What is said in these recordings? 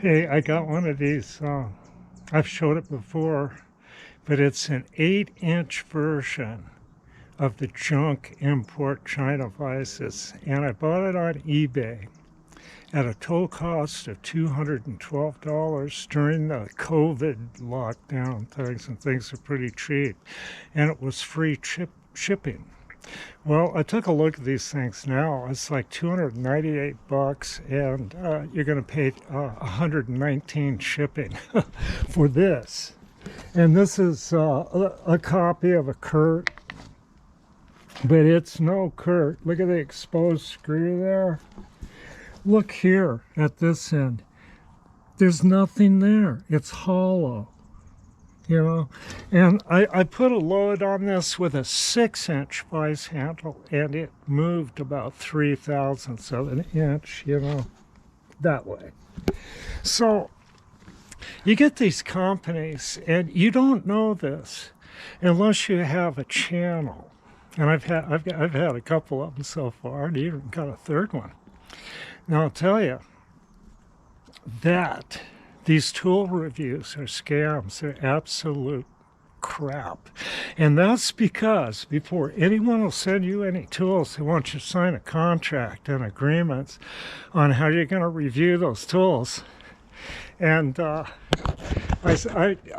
Hey, I got one of these. I've showed it before, but it's an 8-inch version of the junk import China vises. And I bought it on eBay at a total cost of $212 during the COVID lockdown things, and things are pretty cheap. And it was free shipping. Well, I took a look at these things now. It's like 298 bucks, and you're going to pay 119 shipping for this. And this is a copy of a Kurt, but it's no Kurt. Look at the exposed screw there. Look here at this end. There's nothing there. It's hollow. You know, and I put a load on this with a 6-inch vise handle, and it moved about 3/1000ths of an inch, you know, that way. So you get these companies, and you don't know this unless you have a channel. And I've had a couple of them so far, and even got a third one. Now I'll tell you that these tool reviews are scams. They're absolute crap. And that's because before anyone will send you any tools, they want you to sign a contract and agreements on how you're going to review those tools. And I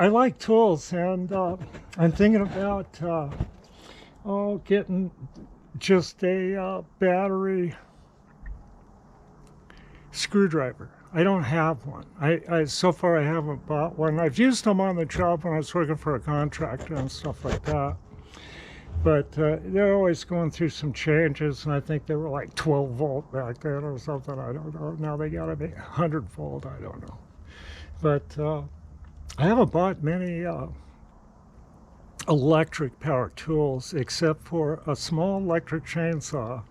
like tools, and I'm thinking about getting just a battery screwdriver. I don't have one. So far I haven't bought one. I've used them on the job when I was working for a contractor and stuff like that. But they're always going through some changes, and I think they were like 12 volt back then or something. I don't know. Now they got to be 100 volt. I don't know. But I haven't bought many electric power tools except for a small electric chainsaw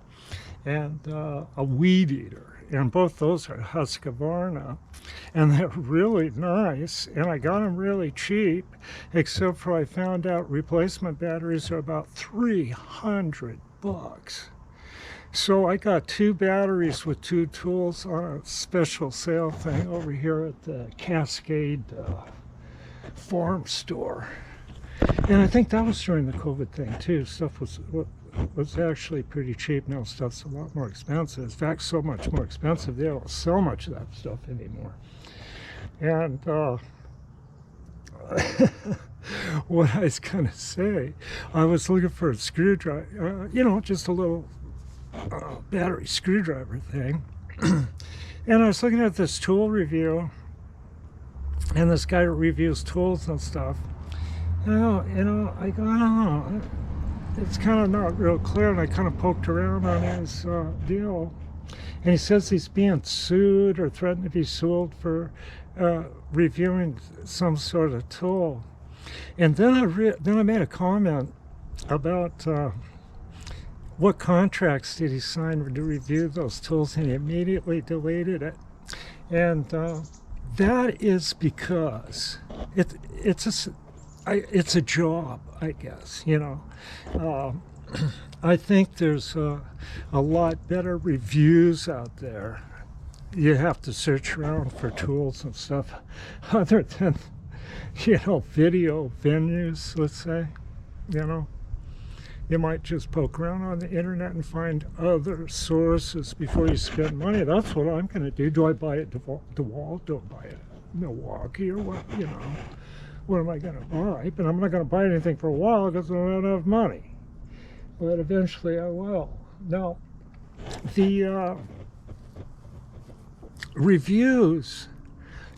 and a weed eater. And both those are Husqvarna, and they're really nice, and I got them really cheap, except for I found out replacement batteries are about 300 bucks. So I got 2 batteries with 2 tools on a special sale thing over here at the Cascade farm store. And I think that was during the COVID thing too. Stuff was actually pretty cheap. Now stuff's a lot more expensive. In fact, so much more expensive they don't sell much of that stuff anymore. And what I was gonna say, I was looking for a screwdriver, you know, just a little battery screwdriver thing. And I was looking at this tool review, and this guy reviews tools and stuff. I go, I don't know. It's kind of not real clear, and I kind of poked around on his deal, and he says he's being sued or threatened to be sued for reviewing some sort of tool. And then I made a comment about what contracts did he sign to review those tools, and he immediately deleted it. And that is because it's a job, I guess, you know. I think there's a lot better reviews out there. You have to search around for tools and stuff other than, you know, video venues, let's say. You know, you might just poke around on the internet and find other sources before you spend money. That's what I'm going to do. Do I buy it DeWalt? Do I buy it Milwaukee or what, you know? What am I going to buy? But I'm not going to buy anything for a while because I don't have enough money. But eventually I will. Now, the reviews,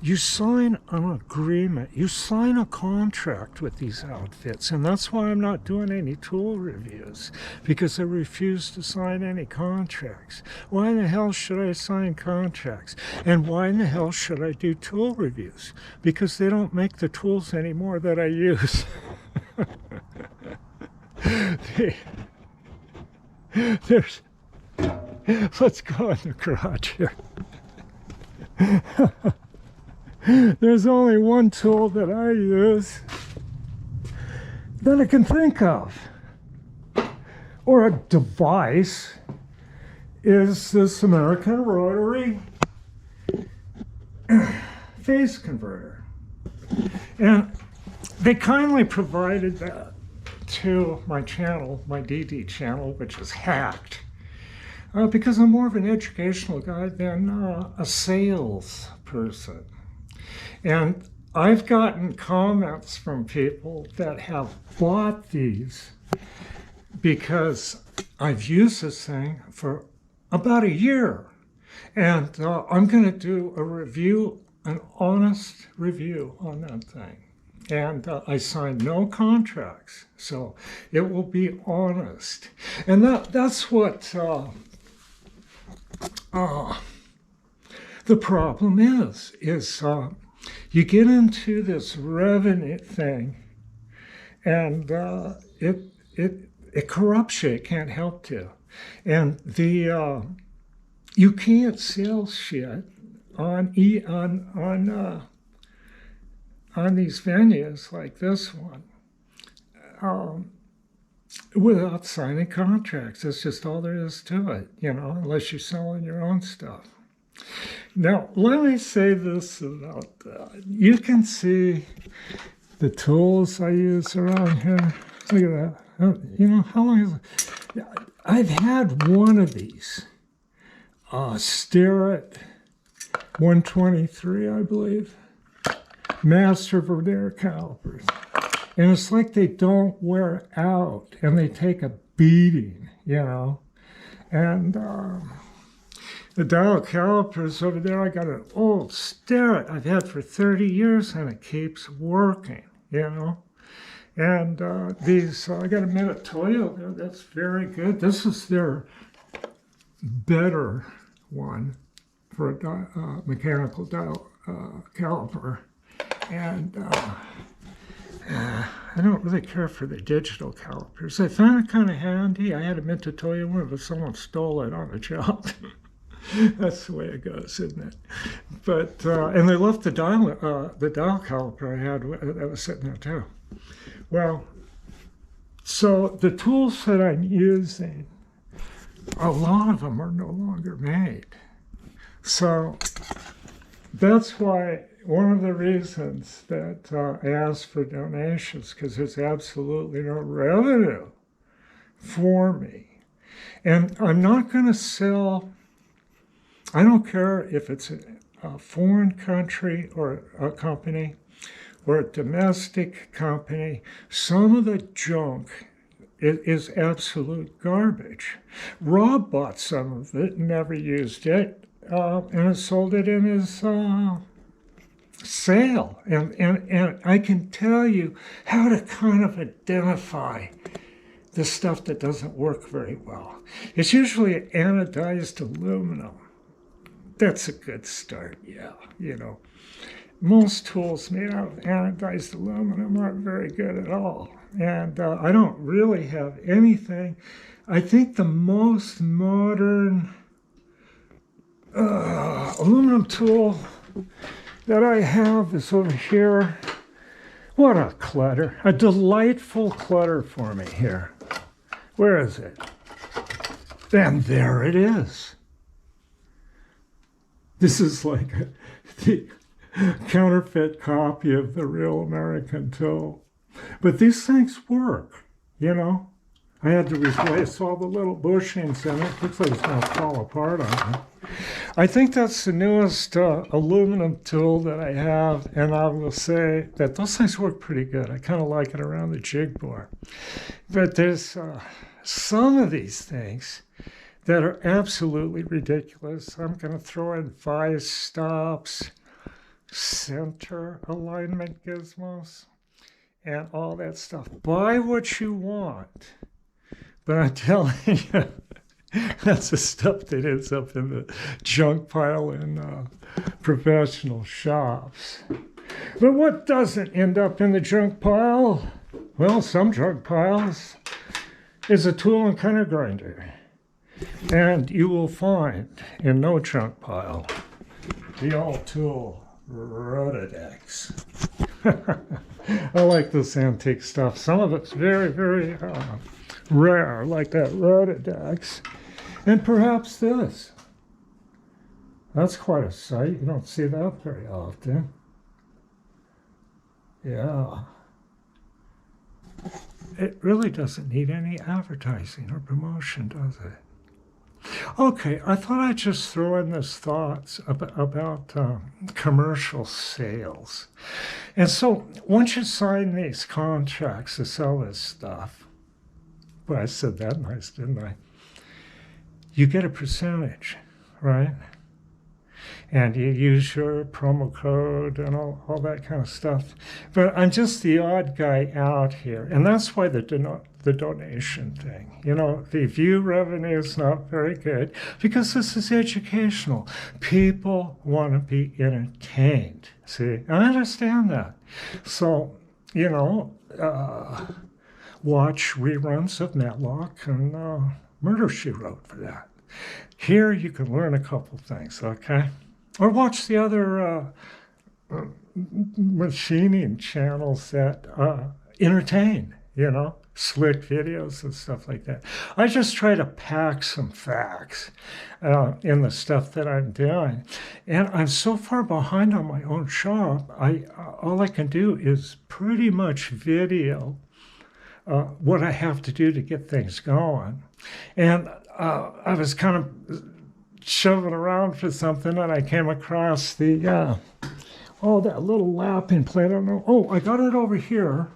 you sign an agreement. You sign a contract with these outfits. And that's why I'm not doing any tool reviews, because I refuse to sign any contracts. Why in the hell should I sign contracts? And why in the hell should I do tool reviews? Because they don't make the tools anymore that I use. Let's go in the garage here. There's only one tool that I use that I can think of, or a device, is this American rotary phase converter. And they kindly provided that to my channel, my DD channel, which is hacked. Because I'm more of an educational guy than a sales person. And I've gotten comments from people that have bought these because I've used this thing for about a year. And I'm going to do a review, an honest review on that thing. And I signed no contracts, so it will be honest. And that's what the problem is you get into this revenue thing, and it corrupts you. It can't help to. And you can't sell shit on these venues like this one without signing contracts. That's just all there is to it, unless you're selling your own stuff. Now, let me say this about that. You can see the tools I use around here. Look at that. How long is it? I've had one of these. Starrett 123, I believe. Master Vernier calipers. And it's like they don't wear out, and they take a beating, And the dial calipers over there, I got an old Starrett I've had for 30 years, and it keeps working, And these, I got a Metatoyo there, that's very good. This is their better one for a mechanical dial caliper. And I don't really care for the digital calipers. I found it kind of handy. I had a Metatoyo one, but someone stole it on a job. That's the way it goes, isn't it? But and they left the dial caliper I had that was sitting there too. Well, so the tools that I'm using, a lot of them are no longer made. So that's why one of the reasons that I asked for donations, because there's absolutely no revenue for me. And I'm not going to sell, I don't care if it's a foreign country or a company or a domestic company. Some of the junk is absolute garbage. Rob bought some of it, never used it, and sold it in his sale. And I can tell you how to kind of identify the stuff that doesn't work very well. It's usually anodized aluminum. That's a good start, yeah, Most tools made out of anodized aluminum aren't very good at all. And I don't really have anything. I think the most modern aluminum tool that I have is over here. What a clutter. A delightful clutter for me here. Where is it? And there it is. This is like the counterfeit copy of the real American tool. But these things work, I had to replace all the little bushings in it. Looks like it's going to fall apart on me. I think that's the newest aluminum tool that I have, and I will say that those things work pretty good. I kind of like it around the jig bore. But there's some of these things that are absolutely ridiculous. I'm going to throw in vise stops, center alignment gizmos, and all that stuff. Buy what you want. But I'm telling you, that's the stuff that ends up in the junk pile in professional shops. But what doesn't end up in the junk pile? Well, some junk piles is a tool and cutter grinder. And you will find in no junk pile the old tool Rotodecks. I like this antique stuff. Some of it's very, very rare, like that Rotodecks. And perhaps this. That's quite a sight. You don't see that very often. Yeah. It really doesn't need any advertising or promotion, does it? Okay, I thought I'd just throw in this thoughts about commercial sales. And so once you sign these contracts to sell this stuff, well, I said that nice, didn't I? You get a percentage, right? And you use your promo code and all that kind of stuff. But I'm just the odd guy out here. And that's why the donation thing. You know, the view revenue is not very good because this is educational. People want to be entertained. See, I understand that. So, you know, watch reruns of Matlock and Murder, She Wrote for that. Here you can learn a couple things, okay? Or watch the other machining channels that entertain, you know, slick videos and stuff like that. I just try to pack some facts in the stuff that I'm doing. And I'm so far behind on my own shop, all I can do is pretty much video what I have to do to get things going. And I was kind of shoving around for something and I came across the, that little lapping plate. I don't know. Oh, I got it over here.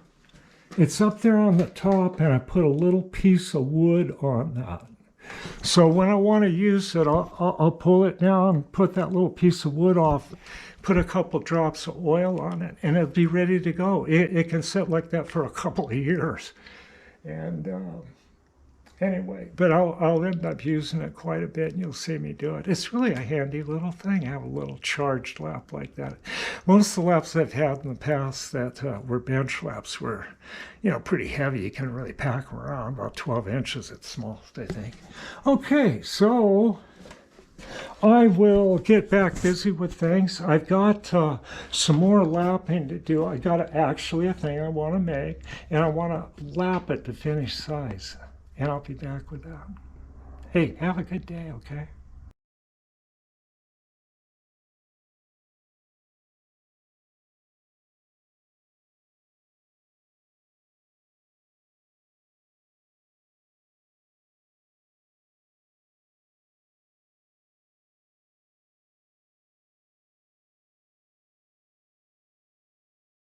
It's up there on the top and I put a little piece of wood on that. So when I want to use it, I'll pull it down, put that little piece of wood off, put a couple drops of oil on it, and it'll be ready to go. It can sit like that for a couple of years. And anyway, but I'll end up using it quite a bit, and you'll see me do it. It's really a handy little thing. I have a little charged lap like that. Most of the laps I've had in the past that were bench laps were, you know, pretty heavy. You can really pack them around, about 12 inches at smallest, I think. Okay, so I will get back busy with things. I've got some more lapping to do. I got actually a thing I want to make, and I want to lap it to finish size. And I'll be back with that. Hey, have a good day, okay?